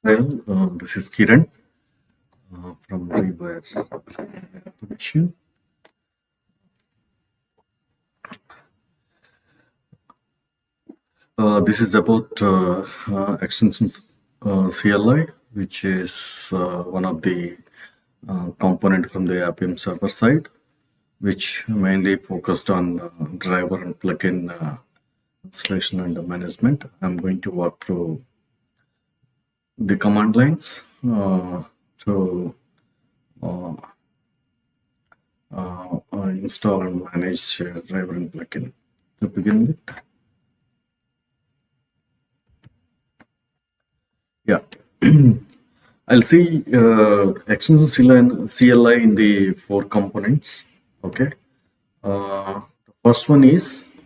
Well, this is Kiran from Rewirechannel. This is about extensions CLI, which is one of the component from the Appium server side, which mainly focused on driver and plugin installation and management. I'm going to walk through the command lines to uh, install and manage driver and plugin. To begin with, yeah, I'll see extension CLI in the four components. Okay, the first one is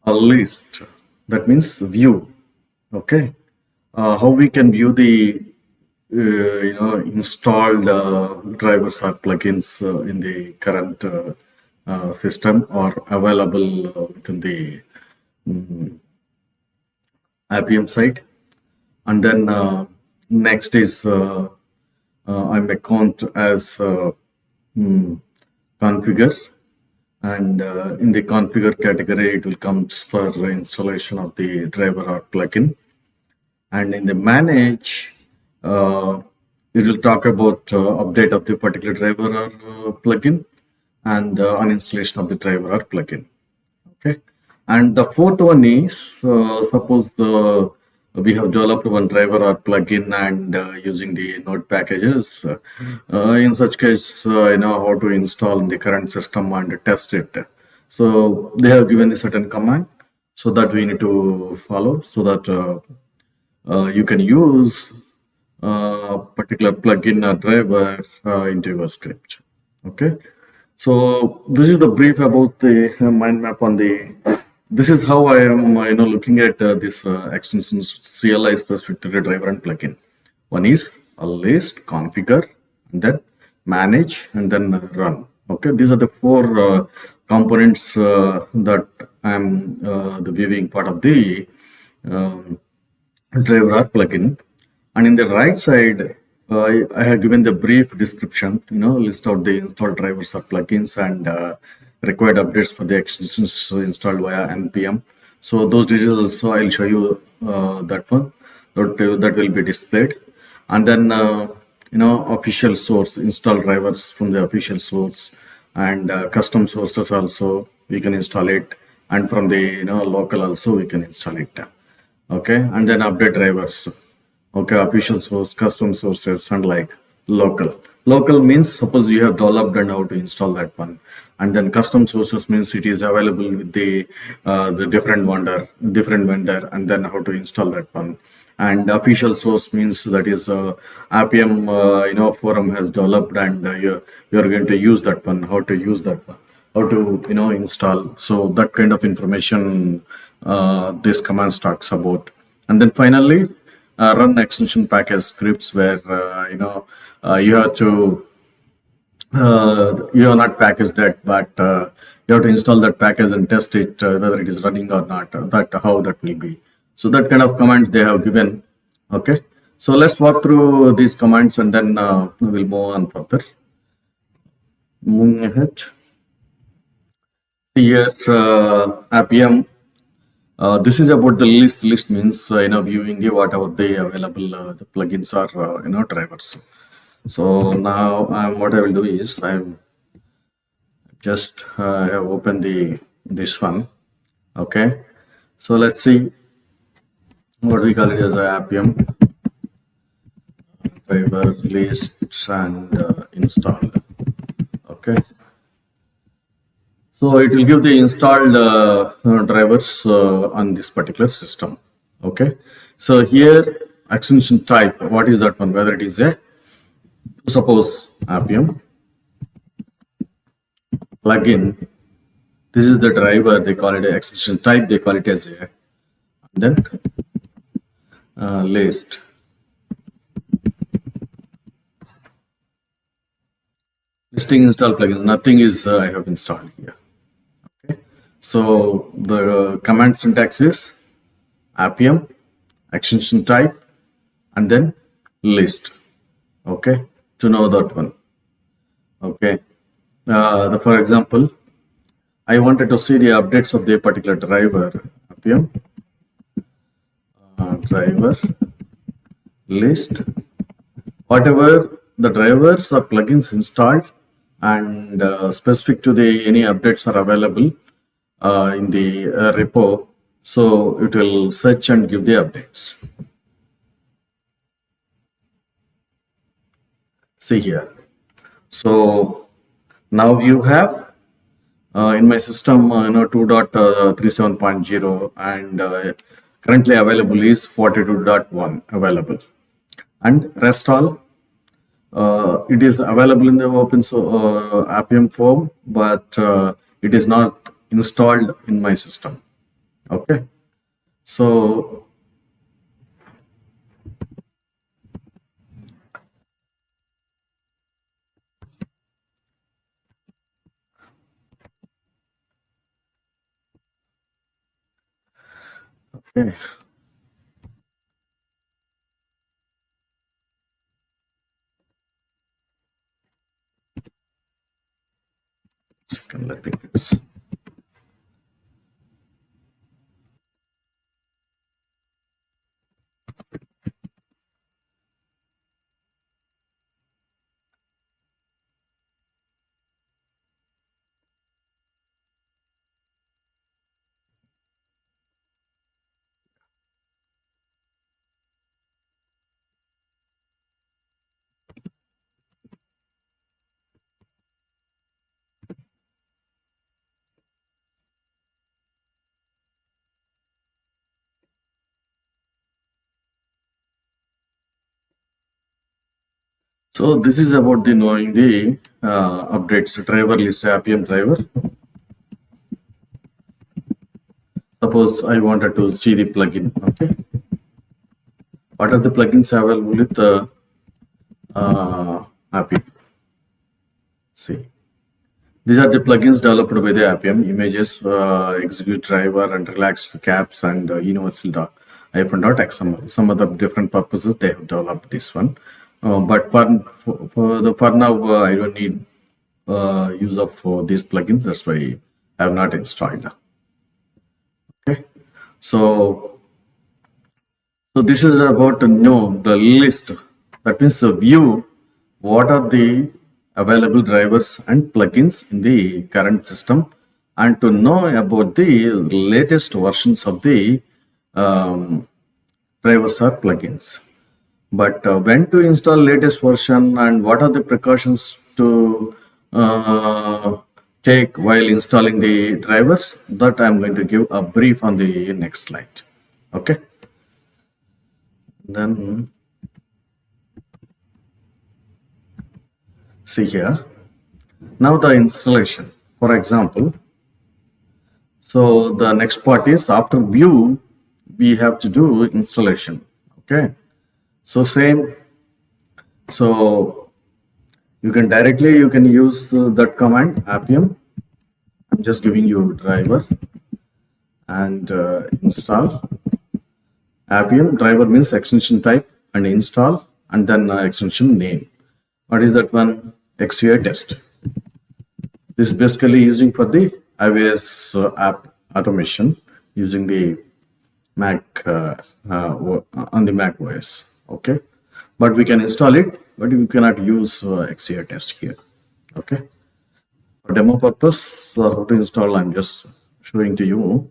a list. That means view. Okay, how we can view the installed drivers or plugins in the current system or available within the Appium site. And then next is I'm account as configure, and in the configure category it will come for installation of the driver or plugin. And in the manage, it will talk about update of the particular driver or plugin, and uninstallation of the driver or plugin. Okay, and the fourth one is suppose we have developed one driver or plugin and using the node packages. In such case, I know how to install in the current system and test it. So they have given a certain command, so that we need to follow, so that you can use particular plugin or driver into your script. Okay, so this is the brief about the mind map on the. This is how I am, looking at this extensions CLI specific to the driver and plugin. One is a list, configure, and then manage, and then run. Okay, these are the four components that I am the viewing part of the driver or plugin. And in the right side, I have given the brief description, list out the installed drivers or plugins and required updates for the extensions installed via npm. So those details also I'll show you that one that will be displayed. And then official source, install drivers from the official source, and custom sources also we can install it, and from the local also we can install it. Okay, and then update drivers. Okay, official source, custom sources, and like local means suppose you have developed and how to install that one. And then custom sources means it is available with the different vendor, and then how to install that one. And official source means that is Appium forum has developed, and you're going to use that one, how to use that one, how to install. So that kind of information this command talks about. And then finally run extension package scripts, where you have to you have not packaged that, but you have to install that package and test it whether it is running or not. That how that will be. So that kind of commands they have given. Okay, so let's walk through these commands, and then we'll move on further. Moving ahead here, Appium. This is about the list. List means viewing whatever the available the plugins or drivers. So now what I will do is I'm just have opened this one. Okay, so let's see what we call it as Appium driver lists and install. Okay, so it will give the installed drivers on this particular system. Okay, so here extension type, what is that one? Whether it is a, suppose Appium plugin, this is the driver, they call it a extension type, they call it as a, and then list. Listing install plugins, nothing is I have installed here. Okay, so the command syntax is Appium extension type, and then list. Okay, to know that one. Okay, for example, I wanted to see the updates of the particular driver. Appium driver list. Whatever the drivers or plugins installed and specific to the any updates are available in the repo, so it will search and give the updates. See here. So now you have in my system 2.37.0 and currently available is 42.1 available, and rest all it is available in the open Appium form, but it is not installed in my system. Okay, so okay. Second, let me do this. So this is about the knowing the updates driver list Appium driver. Suppose I wanted to see the plugin. Okay, what are the plugins available with Appium? See, these are the plugins developed by the Appium: images, execute driver, and relaxed caps, and universal.xml. Some other different purposes they have developed this one. But for now, I don't need use of these plugins. That's why I have not installed. Okay, so this is about to know the list. That means the view what are the available drivers and plugins in the current system, and to know about the latest versions of the drivers or plugins. But when to install latest version and what are the precautions to take while installing the drivers, that I'm going to give a brief on the next slide. Okay, then see here. Now the installation, for example. So the next part is after view, we have to do installation. Okay, so same. So you can directly use that command Appium. I'm just giving you driver and install. Appium driver means extension type and install, and then extension name. What is that one? XUI test. This is basically using for the iOS app automation using the Mac on the Mac OS. Okay, but we can install it, but we cannot use XUI test here. Okay, for demo purpose, how to install, I'm just showing to you.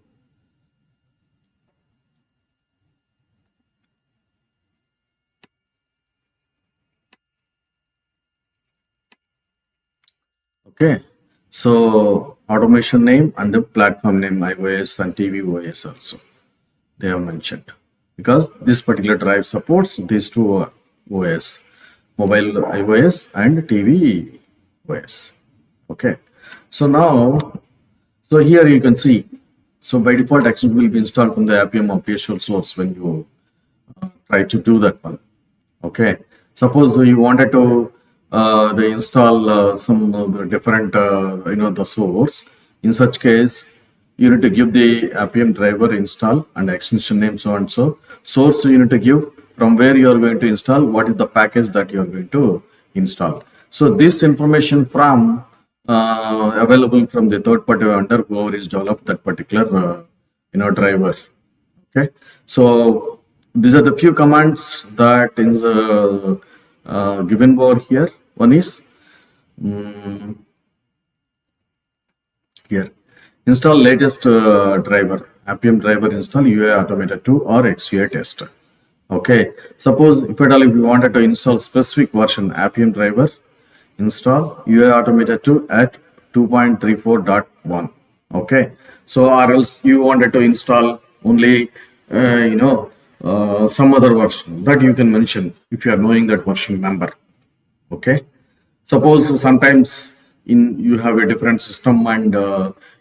Okay, so automation name and the platform name iOS and tvOS also they have mentioned, because this particular drive supports these two OS, mobile iOS and TV OS. Okay, so now, so here you can see, so by default action will be installed from the Appium official source when you try to do that one. Okay, suppose you wanted to they install some of the different the source. In such case, you need to give the Appium driver install and extension name so and so. source you need to give, from where you are going to install, what is the package that you are going to install. So this information from available from the third party vendor whoever is developed that particular driver. Okay, so these are the few commands that is given over here. One is here, install latest driver, Appium driver install UI automated 2 or XUI test. Okay, suppose if at all if you wanted to install specific version Appium driver, install UI automated 2 at 2.34.1. okay, so or else you wanted to install only some other version that you can mention if you are knowing that version number. Okay, suppose sometimes you have a different system and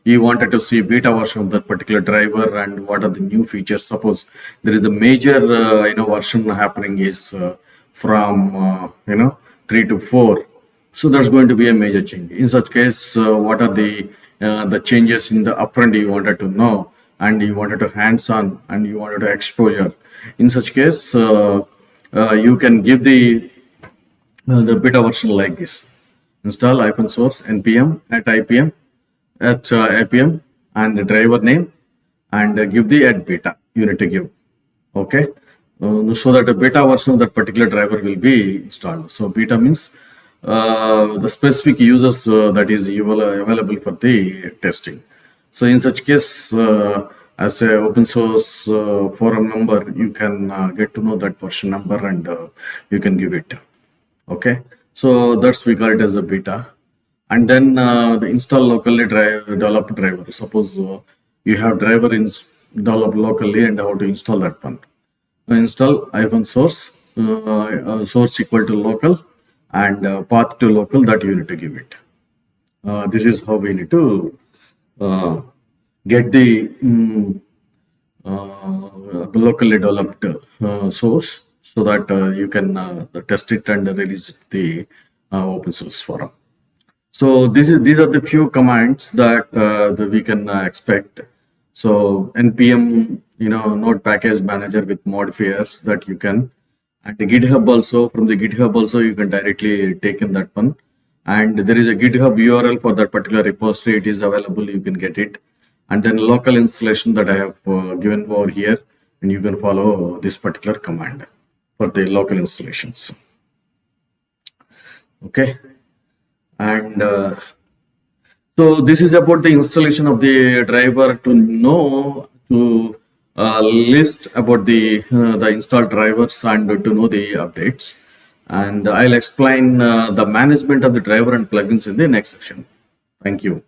you wanted to see beta version of that particular driver and what are the new features. Suppose there is a major version happening is from 3 to 4, so that's going to be a major change. In such case, what are the changes in the upfront you wanted to know, and you wanted to hands-on and you wanted to exposure. In such case, you can give the beta version like this: install -source npm at Appium and the driver name, and give the at beta you need to give. Okay, so that a beta version of that particular driver will be installed. So beta means the specific users that is available for the testing. So in such case, as a open source forum member, you can get to know that version number and you can give it. Okay, so that's we call it as a beta. And then the install locally developed driver. Suppose you have driver developed locally and how to install that one. Install -source source equal to local and path to local that you need to give it. This is how we need to get the locally developed source, so that you can test it and release it the open source forum. So these are the few commands that we can expect. So npm node package manager with modifiers that you can, and the GitHub also, from the GitHub also you can directly take in that one, and there is a GitHub URL for that particular repository. It is available, you can get it. And then local installation that I have given over here, and you can follow this particular command for the local installations. Okay, and so this is about the installation of the driver. To know, to list about the installed drivers and to know the updates, and I'll explain the management of the driver and plugins in the next section. Thank you.